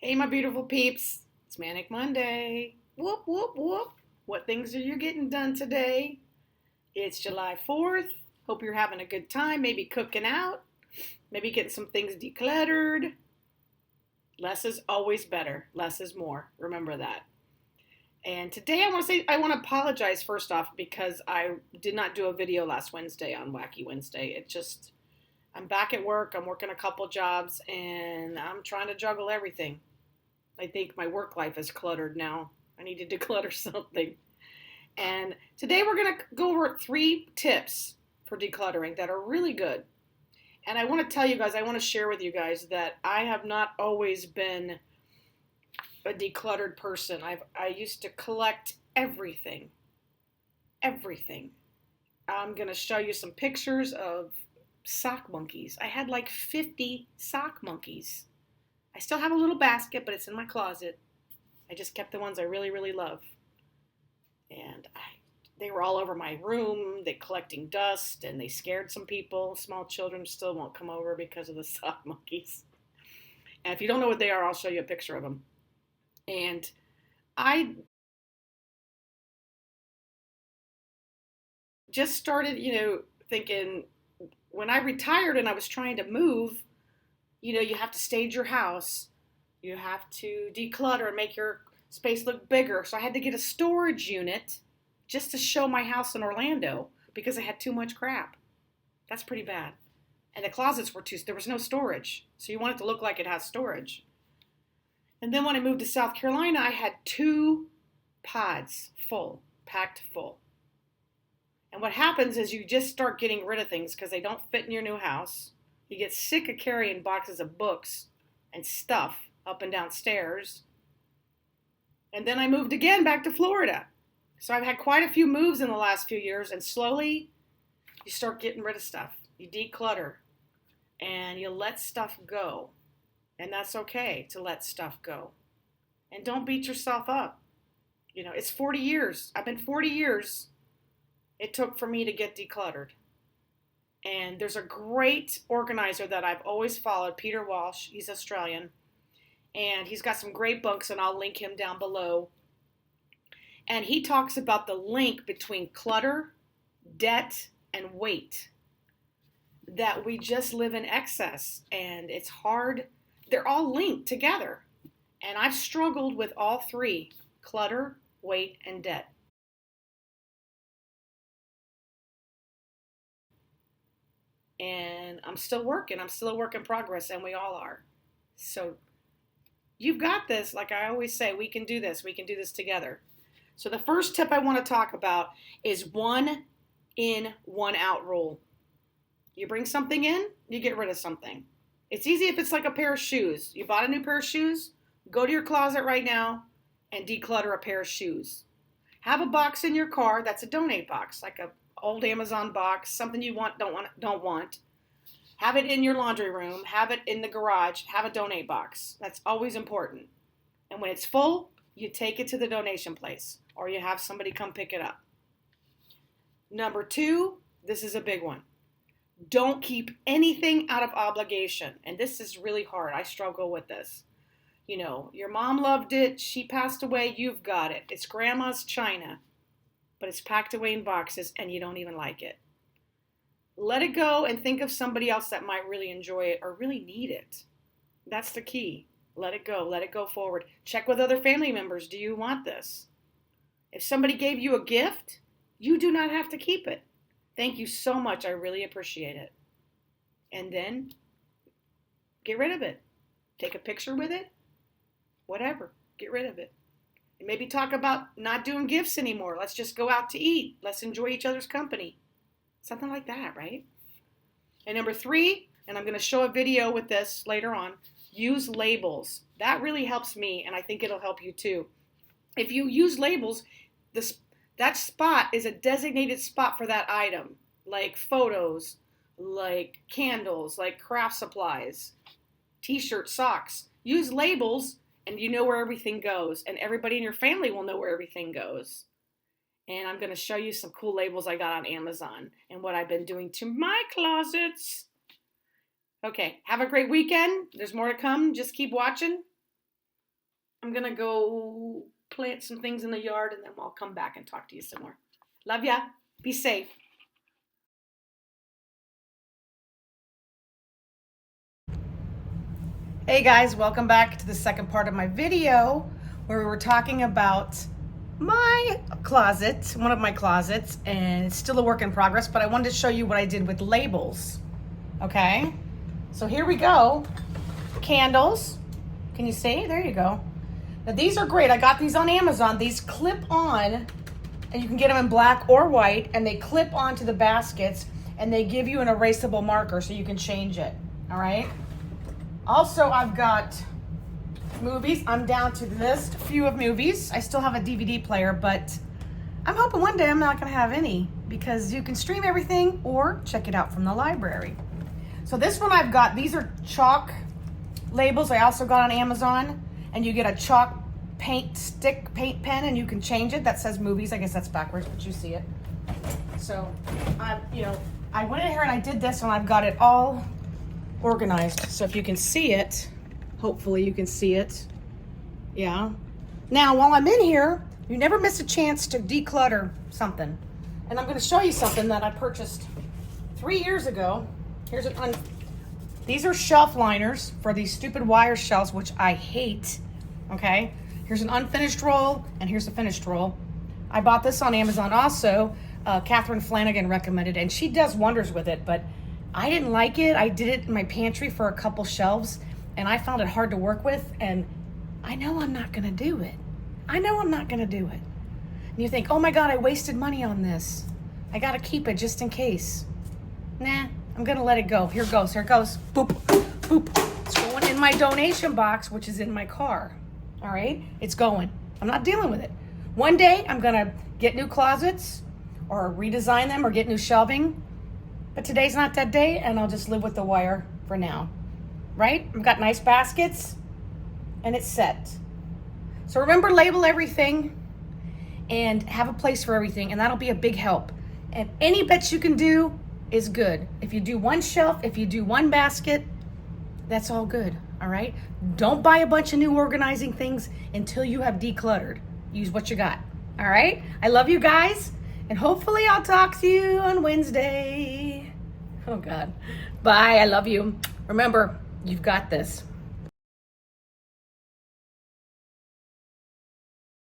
Hey, my beautiful peeps. It's Manic Monday. Whoop, whoop, whoop. What things are you getting done today? It's July 4th. Hope you're having a good time, maybe cooking out, maybe getting some things decluttered. Less is always better. Less is more. Remember that. And today I want to apologize first off because I did not do a video last Wednesday on Wacky Wednesday. I'm back at work. I'm working a couple jobs and I'm trying to juggle everything. I think my work life is cluttered now. I need to declutter something. And today we're going to go over 3 tips for decluttering that are really good. And I want to tell you guys, I want to share with you guys that I have not always been a decluttered person. I used to collect everything. Everything. I'm going to show you some pictures of sock monkeys. I had like 50 sock monkeys. I still have a little basket, but it's in my closet. I just kept the ones I really, really love. And they were all over my room. They collecting dust, and they scared some people. Small children still won't come over because of the sock monkeys. And if you don't know what they are, I'll show you a picture of them. And I just started, thinking when I retired and I was trying to move, you have to stage your house. You have to declutter and make your space look bigger. So I had to get a storage unit just to show my house in Orlando because I had too much crap. That's pretty bad. And the closets there was no storage. So you want it to look like it has storage. And then when I moved to South Carolina, I had 2 pods full, packed full. And what happens is you just start getting rid of things because they don't fit in your new house. You get sick of carrying boxes of books and stuff up and down stairs. And then I moved again back to Florida. So I've had quite a few moves in the last few years, and slowly you start getting rid of stuff. You declutter and you let stuff go. And that's okay to let stuff go. And don't beat yourself up. It's 40 years. I've been 40 years it took for me to get decluttered. And there's a great organizer that I've always followed, Peter Walsh. He's Australian. And he's got some great books, and I'll link him down below. And he talks about the link between clutter, debt, and weight. That we just live in excess, and it's hard. They're all linked together. And I've struggled with all 3, clutter, weight, and debt. And I'm still working. I'm still a work in progress, and we all are. So you've got this. Like I always say, we can do this. We can do this together. So the first tip I want to talk about is 1 in, 1 out rule. You bring something in, you get rid of something. It's easy if it's like a pair of shoes. You bought a new pair of shoes, go to your closet right now and declutter a pair of shoes. Have a box in your car that's a donate box, like a old Amazon box, something you don't want. Have it in your laundry room, have it in the garage, have a donate box. That's always important. And when it's full, you take it to the donation place or you have somebody come pick it up. Number 2, this is a big one. Don't keep anything out of obligation. And this is really hard. I struggle with this. Your mom loved it. She passed away. You've got it. It's grandma's china, but it's packed away in boxes and you don't even like it. Let it go and think of somebody else that might really enjoy it or really need it. That's the key. Let it go. Let it go forward. Check with other family members. Do you want this? If somebody gave you a gift, you do not have to keep it. Thank you so much. I really appreciate it. And then get rid of it. Take a picture with it. Whatever. Get rid of it. And maybe talk about not doing gifts anymore. Let's just go out to eat. Let's enjoy each other's company. Something like that, right? And number 3, and I'm going to show a video with this later on, use labels. That really helps me, and I think it'll help you too. If you use labels, that spot is a designated spot for that item, like photos, like candles, like craft supplies, t-shirts, socks. Use labels and you know where everything goes, and everybody in your family will know where everything goes. And I'm going to show you some cool labels I got on Amazon and what I've been doing to my closets. Okay, have a great weekend. There's more to come. Just keep watching. I'm going to go plant some things in the yard, and then I'll come back and talk to you some more. Love ya. Be safe. Hey guys, welcome back to the second part of my video where we were talking about my closet, one of my closets, and it's still a work in progress, but I wanted to show you what I did with labels. Okay, so here we go. Candles. Can you see? There you go. Now these are great. I got these on Amazon. These clip on, and you can get them in black or white, and they clip onto the baskets, and they give you an erasable marker so you can change it. All right. Also, I've got movies. I'm down to this few of movies. I still have a DVD player, but I'm hoping one day I'm not going to have any because you can stream everything or check it out from the library. So this one I've got, these are chalk labels I also got on Amazon, and you get a chalk paint pen, and you can change it. That says movies. I guess that's backwards, but you see it. So, I went in here and I did this, and I've got it all organized. So if you can see it, hopefully you can see it. Yeah. Now, while I'm in here, you never miss a chance to declutter something. And I'm going to show you something that I purchased 3 years ago. These are shelf liners for these stupid wire shelves, which I hate. Okay. Here's an unfinished roll, and here's a finished roll. I bought this on Amazon also. Catherine Flanagan recommended it, and she does wonders with it, but I didn't like it. I did it in my pantry for a couple shelves, and I found it hard to work with, and I know I'm not gonna do it. I know I'm not gonna do it. And you think, oh my God, I wasted money on this. I gotta keep it just in case. Nah, I'm gonna let it go. Here it goes, boop, boop. It's going in my donation box, which is in my car, all right? It's going. I'm not dealing with it. One day, I'm gonna get new closets or redesign them or get new shelving. But today's not that day, and I'll just live with the wire for now, right? I've got nice baskets, and it's set. So remember, label everything and have a place for everything, and that'll be a big help. And any bets you can do is good. If you do one shelf, if you do one basket, that's all good, all right? Don't buy a bunch of new organizing things until you have decluttered. Use what you got, all right? I love you guys. And hopefully I'll talk to you on Wednesday. Oh God. Bye. I love you. Remember, you've got this.